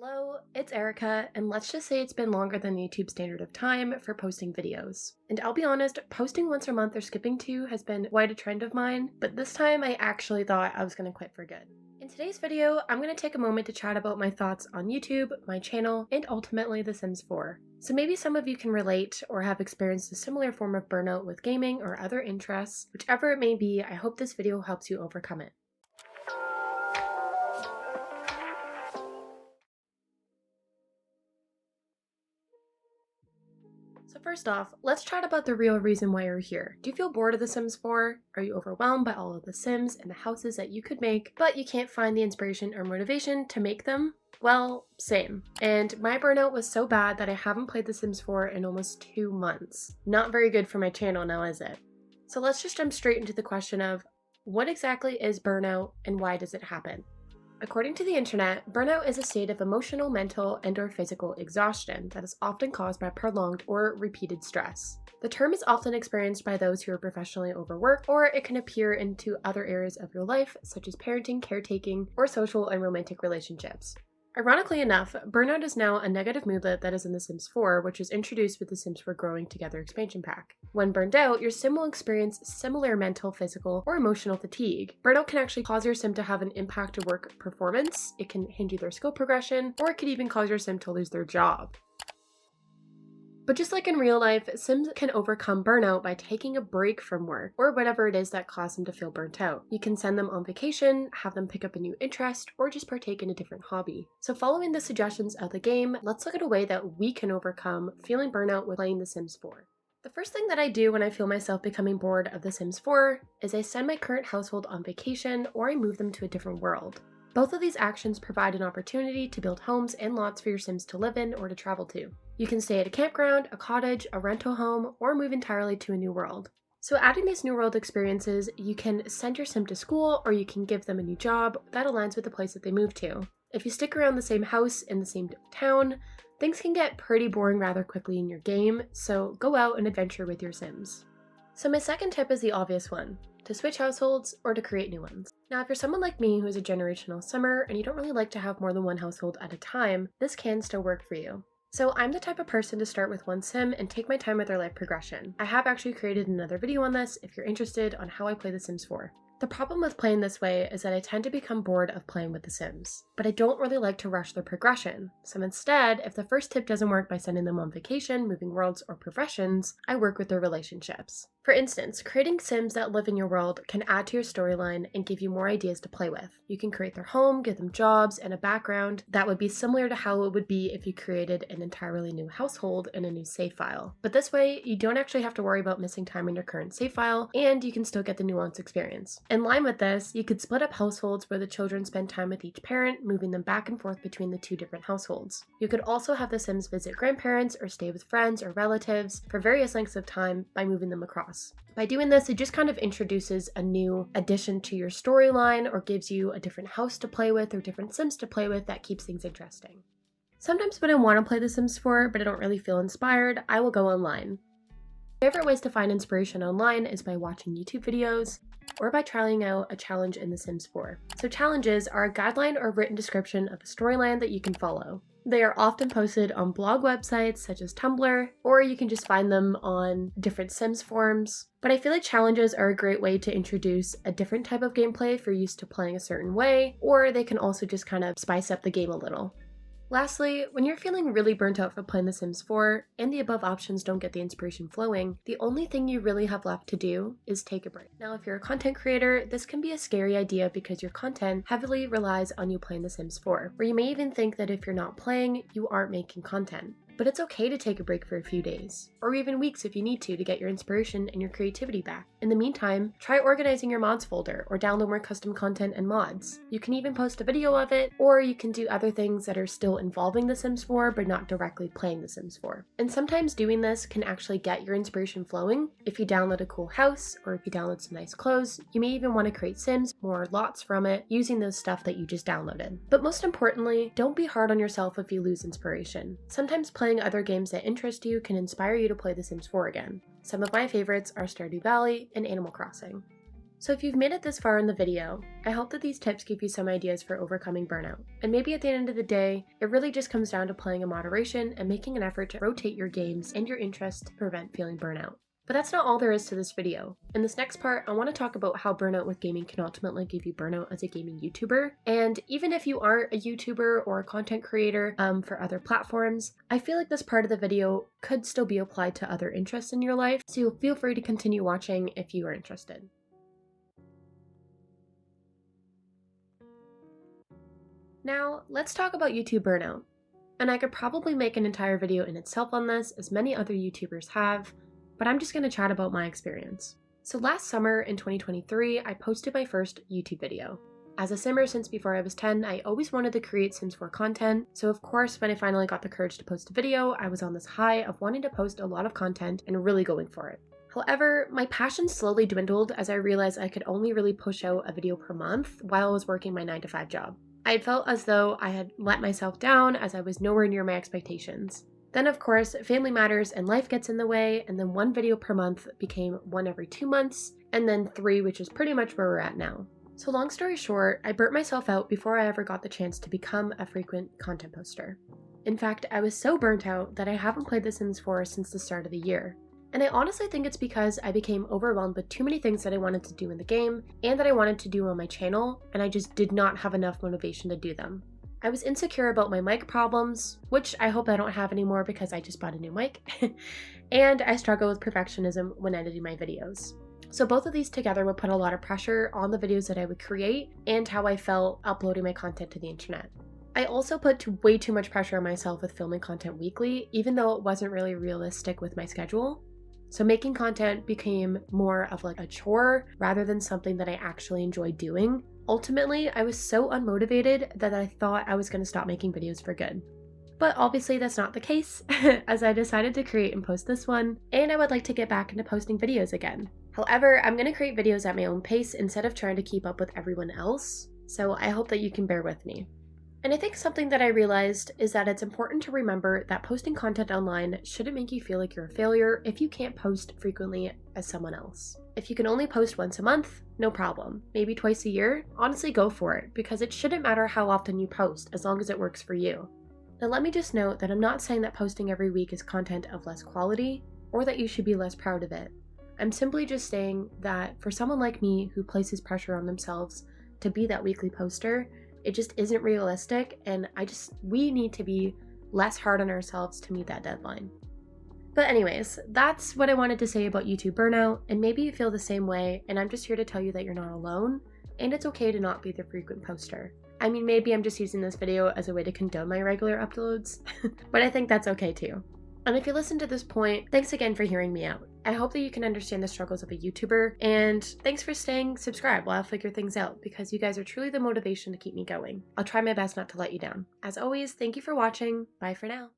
Hello, it's Erica, and let's just say it's been longer than the YouTube standard of time for posting videos. And I'll be honest, posting once a month or skipping two has been quite a trend of mine, but this time I actually thought I was going to quit for good. In today's video, I'm going to take a moment to chat about my thoughts on YouTube, my channel, and ultimately The Sims 4. So maybe some of you can relate or have experienced a similar form of burnout with gaming or other interests. Whichever it may be, I hope this video helps you overcome it. So first off, let's chat about the real reason why you're here. Do you feel bored of The Sims 4? Are you overwhelmed by all of the Sims and the houses that you could make, but you can't find the inspiration or motivation to make them? Well, same. And my burnout was so bad that I haven't played The Sims 4 in almost 2 months. Not very good for my channel now, is it? So let's just jump straight into the question of, what exactly is burnout and why does it happen? According to the internet, burnout is a state of emotional, mental, and/or physical exhaustion that is often caused by prolonged or repeated stress. The term is often experienced by those who are professionally overworked, or it can appear into other areas of your life, such as parenting, caretaking, or social and romantic relationships. Ironically enough, burnout is now a negative moodlet that is in The Sims 4, which was introduced with The Sims 4 Growing Together expansion pack. When burned out, your sim will experience similar mental, physical, or emotional fatigue. Burnout can actually cause your sim to have an impact to work performance, it can hinder their skill progression, or it could even cause your sim to lose their job. But just like in real life, Sims can overcome burnout by taking a break from work, or whatever it is that caused them to feel burnt out. You can send them on vacation, have them pick up a new interest, or just partake in a different hobby. So following the suggestions of the game, let's look at a way that we can overcome feeling burnout with playing The Sims 4. The first thing that I do when I feel myself becoming bored of The Sims 4 is I send my current household on vacation, or I move them to a different world. Both of these actions provide an opportunity to build homes and lots for your Sims to live in or to travel to. You can stay at a campground, a cottage, a rental home, or move entirely to a new world. So adding these new world experiences, you can send your Sim to school, or you can give them a new job that aligns with the place that they move to. If you stick around the same house in the same town, things can get pretty boring rather quickly in your game, so go out and adventure with your Sims. So my second tip is the obvious one, to switch households or to create new ones. Now, if you're someone like me who is a generational simmer and you don't really like to have more than one household at a time, this can still work for you. So I'm the type of person to start with one sim and take my time with their life progression. I have actually created another video on this if you're interested on how I play The Sims 4. The problem with playing this way is that I tend to become bored of playing with the Sims, but I don't really like to rush their progression. So instead, if the first tip doesn't work by sending them on vacation, moving worlds, or professions, I work with their relationships. For instance, creating Sims that live in your world can add to your storyline and give you more ideas to play with. You can create their home, give them jobs, and a background that would be similar to how it would be if you created an entirely new household in a new save file. But this way, you don't actually have to worry about missing time in your current save file, and you can still get the nuanced experience. In line with this, you could split up households where the children spend time with each parent, moving them back and forth between the two different households. You could also have the Sims visit grandparents or stay with friends or relatives for various lengths of time by moving them across. By doing this, it just kind of introduces a new addition to your storyline or gives you a different house to play with or different Sims to play with that keeps things interesting. Sometimes when I want to play The Sims 4 but I don't really feel inspired, I will go online. My favorite ways to find inspiration online is by watching YouTube videos or by trying out a challenge in The Sims 4. So challenges are a guideline or written description of a storyline that you can follow. They are often posted on blog websites such as Tumblr, or you can just find them on different Sims forums. But I feel like challenges are a great way to introduce a different type of gameplay if you're used to playing a certain way, or they can also just kind of spice up the game a little. Lastly, when you're feeling really burnt out from playing The Sims 4 and the above options don't get the inspiration flowing, the only thing you really have left to do is take a break. Now, if you're a content creator, this can be a scary idea because your content heavily relies on you playing The Sims 4, or you may even think that if you're not playing, you aren't making content. But it's okay to take a break for a few days, or even weeks if you need to get your inspiration and your creativity back. In the meantime, try organizing your mods folder or download more custom content and mods. You can even post a video of it, or you can do other things that are still involving The Sims 4 but not directly playing The Sims 4. And sometimes doing this can actually get your inspiration flowing. If you download a cool house, or if you download some nice clothes, you may even want to create Sims, more lots from it, using the stuff that you just downloaded. But most importantly, don't be hard on yourself if you lose inspiration. Sometimes playing other games that interest you can inspire you to play The Sims 4 again. Some of my favorites are Stardew Valley and Animal Crossing. So if you've made it this far in the video, I hope that these tips give you some ideas for overcoming burnout. And maybe at the end of the day, it really just comes down to playing in moderation and making an effort to rotate your games and your interests to prevent feeling burnout. But that's not all there is to this video. In this next part, I want to talk about how burnout with gaming can ultimately give you burnout as a gaming YouTuber. And even if you aren't a YouTuber or a content creator for other platforms, I feel like this part of the video could still be applied to other interests in your life, so feel free to continue watching if you are interested. Now, let's talk about YouTube burnout. And I could probably make an entire video in itself on this, as many other YouTubers have, but I'm just going to chat about my experience. So last summer in 2023, I posted my first YouTube video. As a simmer since before I was 10, I always wanted to create Sims 4 content, so of course when I finally got the courage to post a video, I was on this high of wanting to post a lot of content and really going for it. However, my passion slowly dwindled as I realized I could only really push out a video per month while I was working my 9-to-5 job. I had felt as though I had let myself down as I was nowhere near my expectations. Then of course, family matters and life gets in the way, and then 1 video per month became 1 every 2 months, and then 3, which is pretty much where we're at now. So long story short, I burnt myself out before I ever got the chance to become a frequent content poster. In fact, I was so burnt out that I haven't played The Sims 4 since the start of the year. And I honestly think it's because I became overwhelmed with too many things that I wanted to do in the game and that I wanted to do on my channel, and I just did not have enough motivation to do them. I was insecure about my mic problems, which I hope I don't have anymore because I just bought a new mic, and I struggle with perfectionism when editing my videos. So both of these together would put a lot of pressure on the videos that I would create and how I felt uploading my content to the internet. I also put way too much pressure on myself with filming content weekly, even though it wasn't really realistic with my schedule. So making content became more of like a chore rather than something that I actually enjoyed doing. Ultimately, I was so unmotivated that I thought I was going to stop making videos for good. But obviously that's not the case, as I decided to create and post this one, and I would like to get back into posting videos again. However, I'm going to create videos at my own pace instead of trying to keep up with everyone else, so I hope that you can bear with me. And I think something that I realized is that it's important to remember that posting content online shouldn't make you feel like you're a failure if you can't post frequently as someone else. If you can only post once a month, no problem. Maybe twice a year, honestly go for it, because it shouldn't matter how often you post as long as it works for you. Now let me just note that I'm not saying that posting every week is content of less quality, or that you should be less proud of it. I'm simply just saying that for someone like me who places pressure on themselves to be that weekly poster, it just isn't realistic, and we need to be less hard on ourselves to meet that deadline. But anyways, that's what I wanted to say about YouTube burnout, and maybe you feel the same way, and I'm just here to tell you that you're not alone, and it's okay to not be the frequent poster. I mean, maybe I'm just using this video as a way to condone my regular uploads, but I think that's okay too. And if you listened to this point, thanks again for hearing me out. I hope that you can understand the struggles of a YouTuber, and thanks for staying subscribed while I figure things out, because you guys are truly the motivation to keep me going. I'll try my best not to let you down. As always, thank you for watching. Bye for now.